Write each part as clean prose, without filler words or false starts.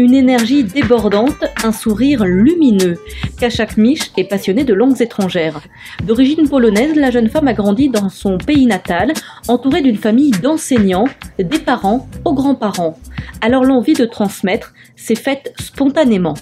Une énergie débordante, un sourire lumineux. Kaszak Mish est passionnée de langues étrangères. D'origine polonaise, la jeune femme a grandi dans son pays natal, entourée d'une famille d'enseignants, des parents aux grands-parents. Alors l'envie de transmettre s'est faite spontanément.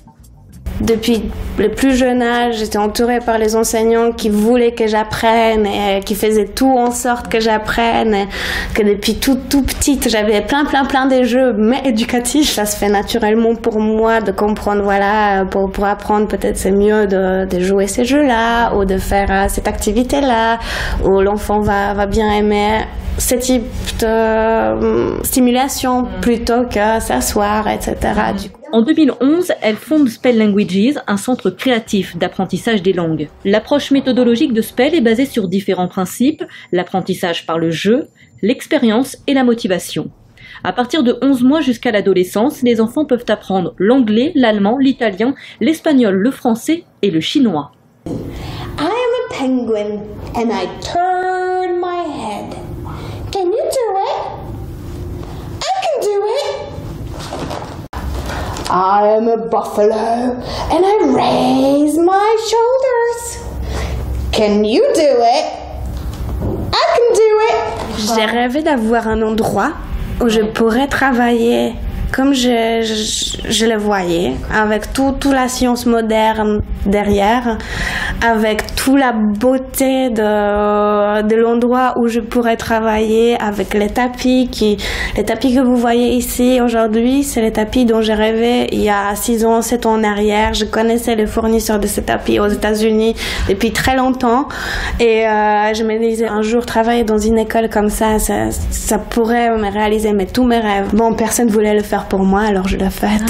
Depuis le plus jeune âge, j'étais entourée par les enseignants qui voulaient que j'apprenne et qui faisaient tout en sorte que j'apprenne. Et que depuis tout petite, j'avais plein des jeux, mais éducatifs. Ça se fait naturellement pour moi de comprendre, voilà, pour apprendre, peut-être c'est mieux de jouer ces jeux-là ou de faire cette activité-là où l'enfant va bien aimer ce type de stimulation plutôt que s'asseoir, etc. Du coup. En 2011, elle fonde Spell Languages, un centre créatif d'apprentissage des langues. L'approche méthodologique de Spell est basée sur différents principes, l'apprentissage par le jeu, l'expérience et la motivation. À partir de 11 mois jusqu'à l'adolescence, les enfants peuvent apprendre l'anglais, l'allemand, l'italien, l'espagnol, le français et le chinois. I am a penguin and I turn my head. Can you do it? I can do it. I am a buffalo and I raise my shoulders. Can you do it? I can do it. J'ai rêvé d'avoir un endroit où je pourrais travailler comme je le voyais, avec toute la science moderne derrière, avec toute la beauté de l'endroit où je pourrais travailler, avec les tapis que vous voyez ici aujourd'hui, c'est les tapis dont j'ai rêvé il y a 6 ans, 7 ans en arrière. Je connaissais les fournisseurs de ces tapis aux États-Unis depuis très longtemps et je me disais un jour travailler dans une école comme ça pourrait me réaliser tous mes rêves. Bon, personne voulait le faire pour moi, alors je l'ai faite.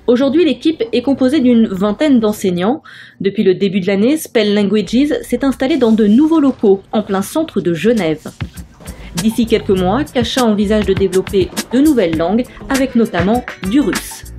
Aujourd'hui, l'équipe est composée d'une vingtaine d'enseignants. Depuis le début de l'année, Spell Languages s'est installé dans de nouveaux locaux, en plein centre de Genève. D'ici quelques mois, Kasha envisage de développer de nouvelles langues, avec notamment du russe.